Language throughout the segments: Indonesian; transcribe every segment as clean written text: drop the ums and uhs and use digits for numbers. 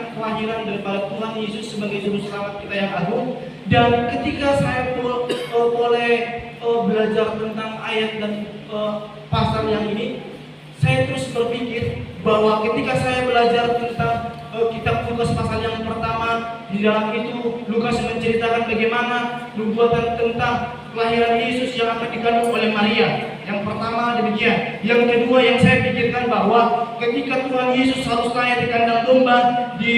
menceritakan kelahiran daripada Tuhan Yesus sebagai juru selamat kita yang agung. Dan ketika saya boleh belajar tentang ayat dan pasal yang ini, saya terus berpikir bahwa ketika saya belajar tentang kitab Lukas pasal yang pertama, di dalam itu Lukas menceritakan bagaimana nubuatan tentang kelahiran Yesus yang akan dikandung oleh Maria. Yang pertama demikian. Yang kedua yang saya pikirkan bahwa ketika Tuhan Yesus harus lahir di kandang domba di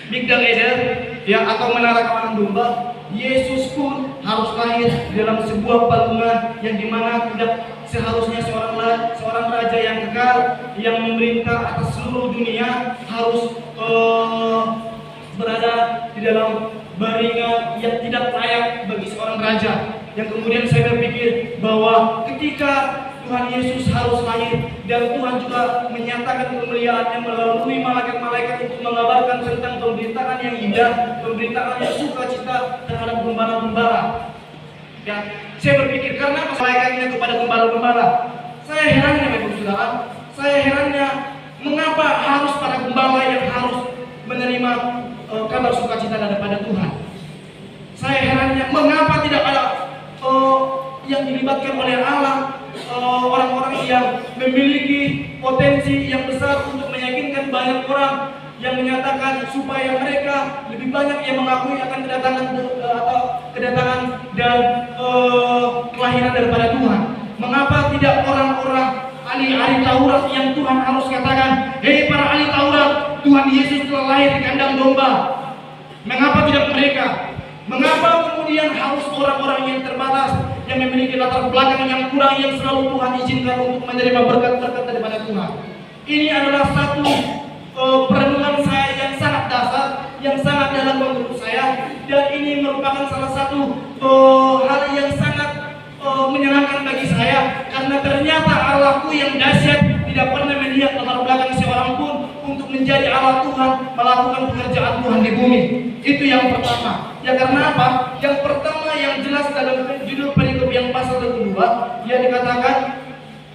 Migdal Eder, ya, atau menara kawanan domba, Yesus pun harus lahir dalam sebuah palungan yang dimana tidak seharusnya seorang raja yang kekal yang memerintah atas seluruh dunia harus berada di dalam baringan yang tidak layak bagi seorang raja. Yang kemudian saya berpikir bahwa ketika Tuhan Yesus harus lahir dan Tuhan juga menyatakan kemuliaannya melalui malaikat-malaikat untuk mengabarkan tentang pemberitaan yang indah, pemberitaan yang sukacita terhadap gembala-gembala. Ya, saya berpikir karena malaikatnya kepada gembala-gembala. Saya herannya, Bapak Saudara, saya herannya mengapa harus para gembala yang harus menerima kabar sukacita daripada Tuhan. Saya herannya mengapa tidak ada yang dilibatkan oleh Allah, orang-orang yang memiliki potensi yang besar untuk meyakinkan banyak orang, yang menyatakan supaya mereka lebih banyak yang mengakui akan kedatangan dan kelahiran daripada Tuhan. Mengapa tidak orang-orang ahli Taurat yang Tuhan harus katakan, hei para ahli Taurat, Tuhan Yesus telah lahir di kandang domba? Mengapa tidak mereka? Mengapa kemudian harus orang-orang yang terbatas, yang memiliki latar belakang yang kurang, yang selalu Tuhan izinkan untuk menerima berkat-berkat daripada Tuhan? Ini adalah satu perenungan saya yang sangat dasar, yang sangat dalam menurut saya, dan ini merupakan salah satu hal yang sangat menyenangkan bagi saya, karena ternyata Allahku yang dahsyat tidak pernah melihat latar belakang seorang pun untuk menjadi Allah Tuhan, melakukan pekerjaan Tuhan di bumi. Itu yang pertama. Ya, karena apa? Yang pertama yang jelas dalam judul perikop yang pasal kedua, yang dikatakan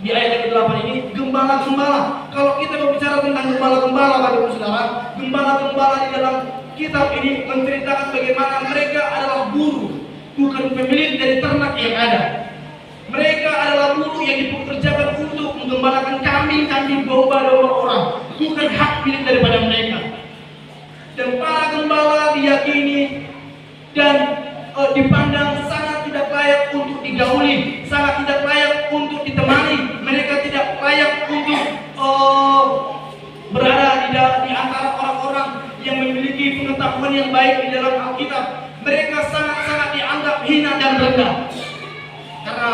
di ayat ke-8 ini, gembala-gembala. Kalau kita berbicara tentang gembala-gembala, Bapak Saudara, gembala-gembala di dalam kitab ini menceritakan bagaimana mereka adalah buruh, bukan pemilik dari ternak yang ada. Mereka adalah buruh yang dipekerjakan untuk menggembalakan kambing-kambing, domba-domba orang, bukan hak milik daripada mereka. Dan para gembala diyakini dan dipandang sangat tidak layak untuk digauli, sangat tidak layak untuk ditemani. Mereka tidak layak untuk berada di antara orang-orang yang memiliki pengetahuan yang baik di dalam Alkitab. Mereka sangat-sangat dianggap hina dan rendah. Karena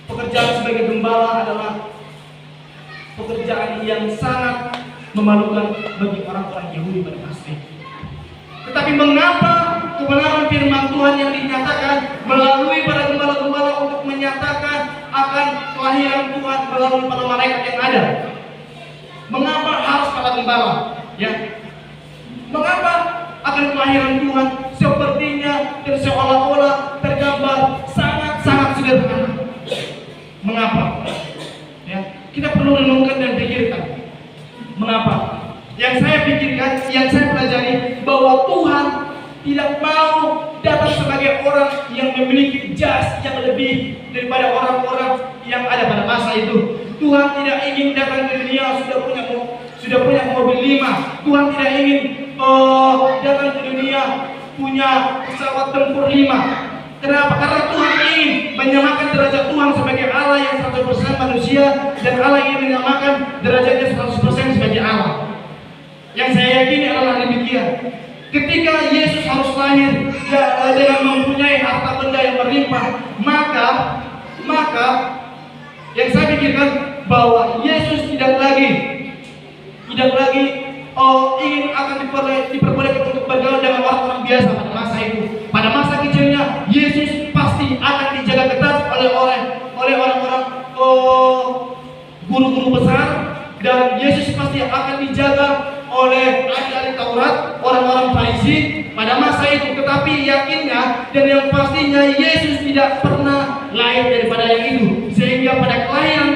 pekerjaan sebagai gembala adalah pekerjaan yang sangat memalukan bagi orang-orang Yahudi pada masa itu. Tetapi mengapa kebenaran firman Tuhan yang dinyatakan melalui para gembala-gembala untuk menyatakan akan kelahiran Tuhan melalui para malaikat yang ada? Mengapa harus para gembala? Ya, mengapa akan kelahiran Tuhan sepertinya dan seolah-olah tergambar sangat-sangat sederhana? Mengapa? Ya, kita perlu renungkan dan pikirkan. Mengapa? Yang saya pikirkan, yang saya pelajari, bahwa Tuhan tidak mau datang sebagai orang yang memiliki jas yang lebih daripada orang-orang yang ada pada masa itu. Tuhan tidak ingin datang ke dunia sudah punya mobil 5. Tuhan tidak ingin datang ke dunia punya pesawat tempur 5. Kenapa? Karena Tuhan ingin menyamakan derajat Tuhan sebagai Allah yang 100% manusia, dan Allah ingin menyamakan derajatnya 100% sebagai Allah. Yang saya yakini adalah demikian. Ketika Yesus harus lahir dengan mempunyai harta benda yang berlimpah, maka yang saya pikirkan bahwa Yesus tidak lagi ingin akan diperbolehkan untuk bergaul dengan orang-orang biasa pada masa itu. Pada masa kecilnya, Yesus pasti akan dijaga ketat oleh orang-orang guru-guru besar, dan Yesus pasti akan dijaga oleh ahli Taurat, orang-orang Farisi pada masa itu. Tetapi yakinnya dan yang pastinya Yesus tidak pernah lahir daripada yang itu, sehingga pada kelahiran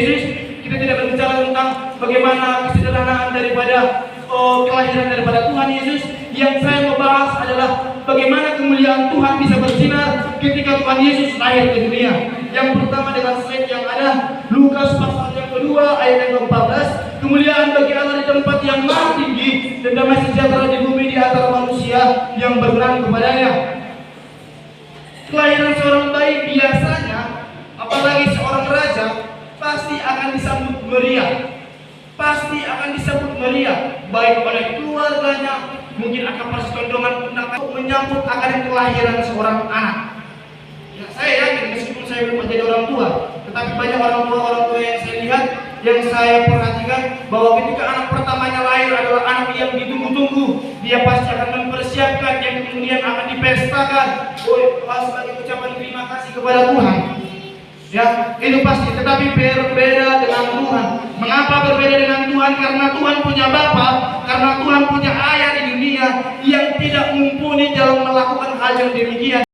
Yesus. Kita tidak berbicara tentang bagaimana kesederhanaan daripada kelahiran daripada Tuhan Yesus. Yang saya mau bahas adalah bagaimana kemuliaan Tuhan bisa bersinar ketika Tuhan Yesus lahir ke dunia. Yang pertama dengan slide yang ada, Lukas pasal yang kedua ayat yang ke-14. Kemuliaan bagi Allah di tempat yang maha tinggi, dan damai sejahtera di bumi di antara manusia yang berkenan kepadanya. Kelahiran seorang bayi biasanya, apalagi seorang raja, pasti akan disambut meriah. Pasti akan disambut meriah, baik oleh keluarganya, mungkin akan persekondongan untuk menyambut akan kelahiran seorang anak. Ya, saya yakin meskipun saya belum menjadi orang tua, tetapi banyak orang tua yang saya lihat, yang saya perhatikan, bahwa ketika anak pertamanya lahir adalah anak yang ditunggu-tunggu, dia pasti akan mempersiapkan yang kemudian akan dipestakan sebagai ucapan terima kasih kepada Tuhan. Ya, itu pasti. Tetapi berbeda dengan Tuhan. Mengapa berbeda dengan Tuhan? Karena Tuhan punya Bapa, karena Tuhan punya Ayah di dunia yang tidak mumpuni dalam melakukan hal yang demikian.